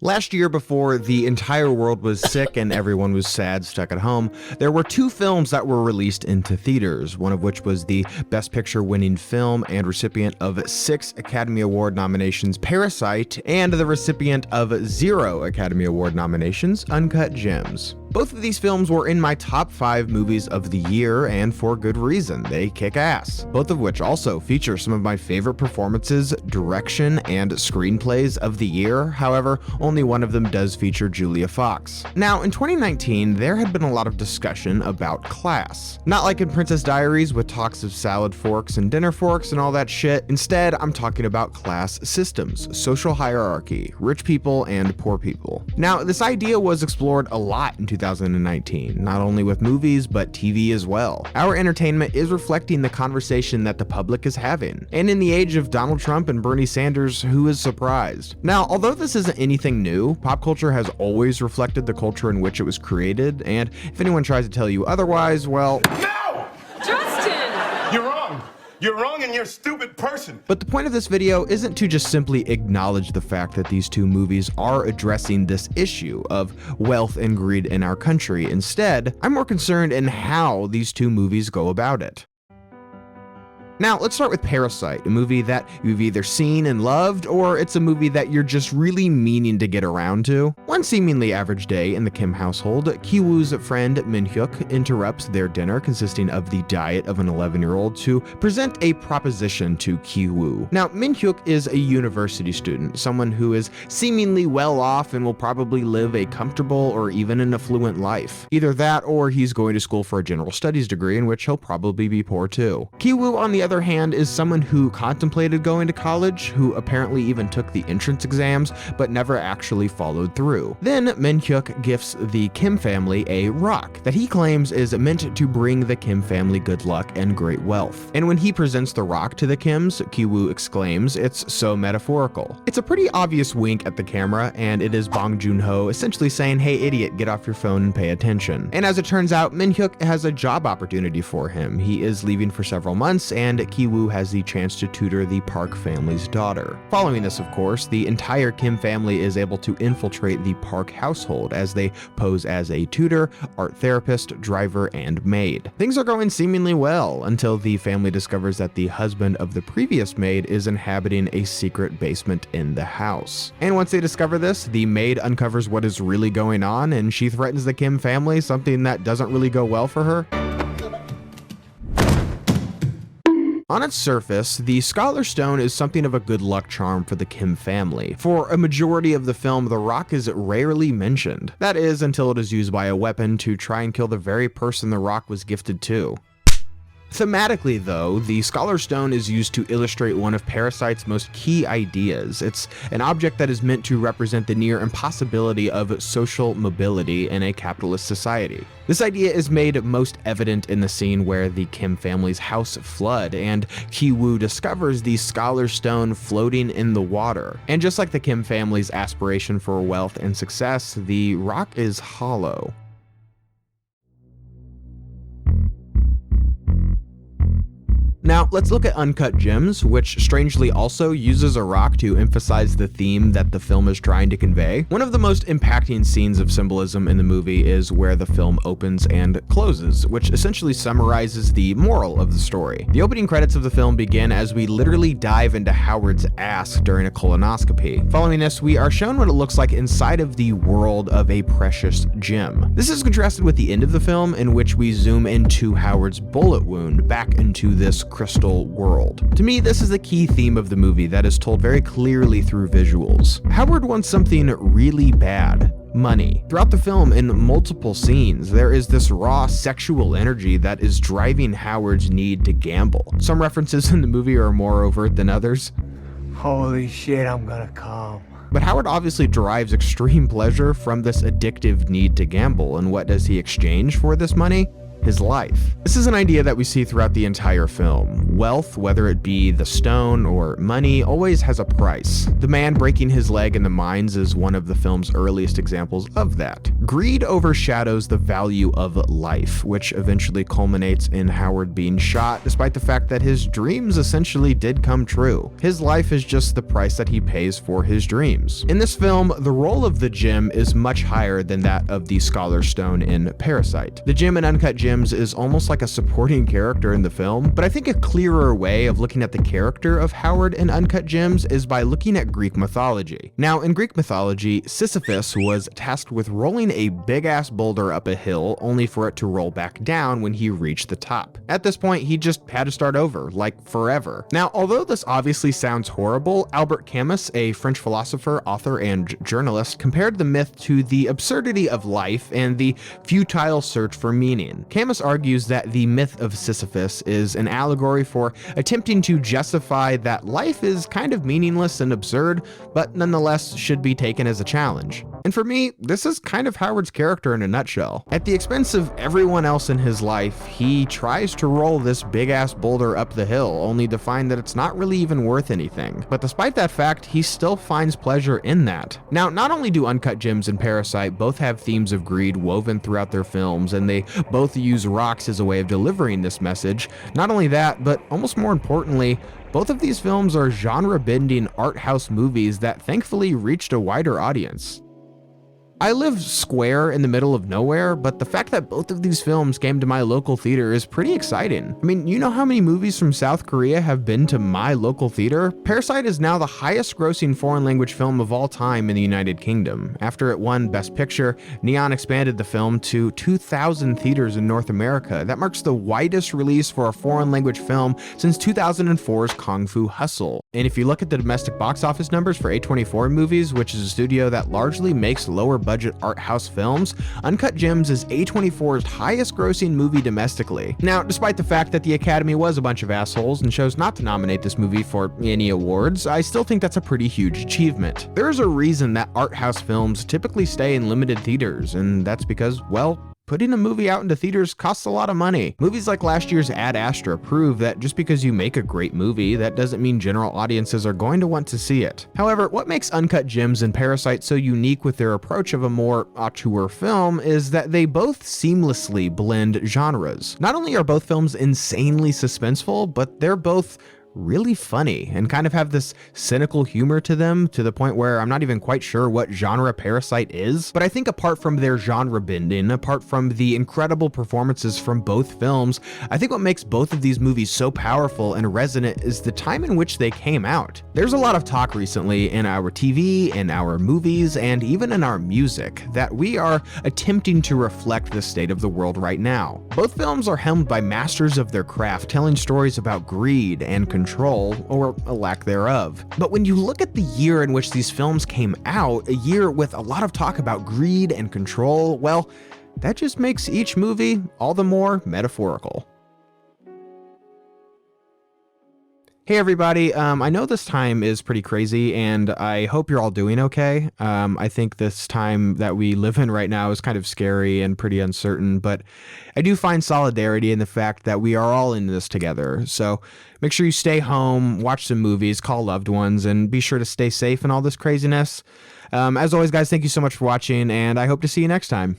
Last year, before the entire world was sick and everyone was sad, stuck at home, there were two films that were released into theaters, one of which was the Best Picture winning film and recipient of 6 Academy Award nominations, Parasite, and the recipient of 0 Academy Award nominations, Uncut Gems. Both of these films were in my top 5 movies of the year, and for good reason. They kick ass. Both of which also feature some of my favorite performances, direction, and screenplays of the year. However, only one of them does feature Julia Fox. Now, in 2019, there had been a lot of discussion about class. Not like in Princess Diaries with talks of salad forks and dinner forks and all that shit. Instead, I'm talking about class systems, social hierarchy, rich people and poor people. Now, this idea was explored a lot in 2019, not only with movies, but TV as well. Our entertainment is reflecting the conversation that the public is having. And in the age of Donald Trump and Bernie Sanders, who is surprised? Now, although this isn't anything new, pop culture has always reflected the culture in which it was created, and if anyone tries to tell you otherwise, well... No! Justin! You're wrong! You're wrong and you're a stupid person! But the point of this video isn't to just simply acknowledge the fact that these two movies are addressing this issue of wealth and greed in our country. Instead, I'm more concerned in how these two movies go about it. Now, let's start with Parasite, a movie that you've either seen and loved, or it's a movie that you're just really meaning to get around to. One seemingly average day in the Kim household, Ki-woo's friend Min-hyuk interrupts their dinner consisting of the diet of an 11-year-old to present a proposition to Ki-woo. Now, Min-hyuk is a university student, someone who is seemingly well off and will probably live a comfortable or even an affluent life. Either that, or he's going to school for a general studies degree in which he'll probably be poor too. Ki-woo, on the other hand, is someone who contemplated going to college, who apparently even took the entrance exams, but never actually followed through. Then Min-hyuk gifts the Kim family a rock that he claims is meant to bring the Kim family good luck and great wealth. And when he presents the rock to the Kims, Ki-woo exclaims, "It's so metaphorical." It's a pretty obvious wink at the camera, and it is Bong Joon-ho essentially saying, "Hey idiot, get off your phone and pay attention." And as it turns out, Min-hyuk has a job opportunity for him. He is leaving for several months, and Ki-woo has the chance to tutor the Park family's daughter. Following this, of course, the entire Kim family is able to infiltrate the Park household as they pose as a tutor, art therapist, driver, and maid. Things are going seemingly well until the family discovers that the husband of the previous maid is inhabiting a secret basement in the house. And once they discover this, the maid uncovers what is really going on, and she threatens the Kim family, something that doesn't really go well for her. On its surface, the Scholar Stone is something of a good luck charm for the Kim family. For a majority of the film, the rock is rarely mentioned. That is, until it is used by a weapon to try and kill the very person the rock was gifted to. Thematically, though, the Scholar Stone is used to illustrate one of Parasite's most key ideas. It's an object that is meant to represent the near impossibility of social mobility in a capitalist society. This idea is made most evident in the scene where the Kim family's house flood, and Ki-woo discovers the Scholar Stone floating in the water. And just like the Kim family's aspiration for wealth and success, the rock is hollow. Now, let's look at Uncut Gems, which strangely also uses a rock to emphasize the theme that the film is trying to convey. One of the most impacting scenes of symbolism in the movie is where the film opens and closes, which essentially summarizes the moral of the story. The opening credits of the film begin as we literally dive into Howard's ass during a colonoscopy. Following this, we are shown what it looks like inside of the world of a precious gem. This is contrasted with the end of the film, in which we zoom into Howard's bullet wound back into this crystal world. To me, this is the key theme of the movie that is told very clearly through visuals. Howard wants something really bad. Money. Throughout the film, in multiple scenes, there is this raw sexual energy that is driving Howard's need to gamble. Some references in the movie are more overt than others. Holy shit, I'm gonna come. But Howard obviously derives extreme pleasure from this addictive need to gamble, and what does he exchange for this money? his life. This is an idea that we see throughout the entire film. Wealth, whether it be the stone or money, always has a price. The man breaking his leg in the mines is one of the film's earliest examples of that. Greed overshadows the value of life, which eventually culminates in Howard being shot, despite the fact that his dreams essentially did come true. His life is just the price that he pays for his dreams. In this film, the role of the gem is much higher than that of the Scholar Stone in Parasite. The gem in Uncut Gems is almost like a supporting character in the film, but I think a clearer way of looking at the character of Howard in Uncut Gems is by looking at Greek mythology. Now, in Greek mythology, Sisyphus was tasked with rolling a big-ass boulder up a hill only for it to roll back down when he reached the top. At this point, he just had to start over, like forever. Now, although this obviously sounds horrible, Albert Camus, a French philosopher, author, and journalist, compared the myth to the absurdity of life and the futile search for meaning. Camus argues that the myth of Sisyphus is an allegory for attempting to justify that life is kind of meaningless and absurd, but nonetheless should be taken as a challenge. And for me, this is kind of Howard's character in a nutshell. At the expense of everyone else in his life, he tries to roll this big-ass boulder up the hill, only to find that it's not really even worth anything. But despite that fact, he still finds pleasure in that. Now, not only do Uncut Gems and Parasite both have themes of greed woven throughout their films, and they both use rocks as a way of delivering this message, not only that, but almost more importantly, both of these films are genre-bending art house movies that thankfully reached a wider audience. I live square in the middle of nowhere, but the fact that both of these films came to my local theater is pretty exciting. I mean, you know how many movies from South Korea have been to my local theater? Parasite is now the highest grossing foreign language film of all time in the United Kingdom. After it won Best Picture, Neon expanded the film to 2,000 theaters in North America. That marks the widest release for a foreign language film since 2004's Kung Fu Hustle. And if you look at the domestic box office numbers for A24 Movies, which is a studio that largely makes lower budget art house films, Uncut Gems is A24's highest grossing movie domestically. Now, despite the fact that the Academy was a bunch of assholes and chose not to nominate this movie for any awards, I still think that's a pretty huge achievement. There's a reason that art house films typically stay in limited theaters, and that's because, well, putting a movie out into theaters costs a lot of money. Movies like last year's Ad Astra prove that just because you make a great movie, that doesn't mean general audiences are going to want to see it. However, what makes Uncut Gems and Parasite so unique with their approach of a more auteur film is that they both seamlessly blend genres. Not only are both films insanely suspenseful, but they're both really funny and kind of have this cynical humor to them, to the point where I'm not even quite sure what genre Parasite is. But I think apart from their genre bending, apart from the incredible performances from both films, I think what makes both of these movies so powerful and resonant is the time in which they came out. There's a lot of talk recently in our TV, in our movies, and even in our music that we are attempting to reflect the state of the world right now. Both films are helmed by masters of their craft, telling stories about greed and control, or a lack thereof. But when you look at the year in which these films came out, a year with a lot of talk about greed and control, well, that just makes each movie all the more metaphorical. Hey everybody, I know this time is pretty crazy and I hope you're all doing okay. I think this time that we live in right now is kind of scary and pretty uncertain, but I do find solidarity in the fact that we are all in this together. So make sure you stay home, watch some movies, call loved ones, and be sure to stay safe in all this craziness. As always, guys, thank you so much for watching, and I hope to see you next time.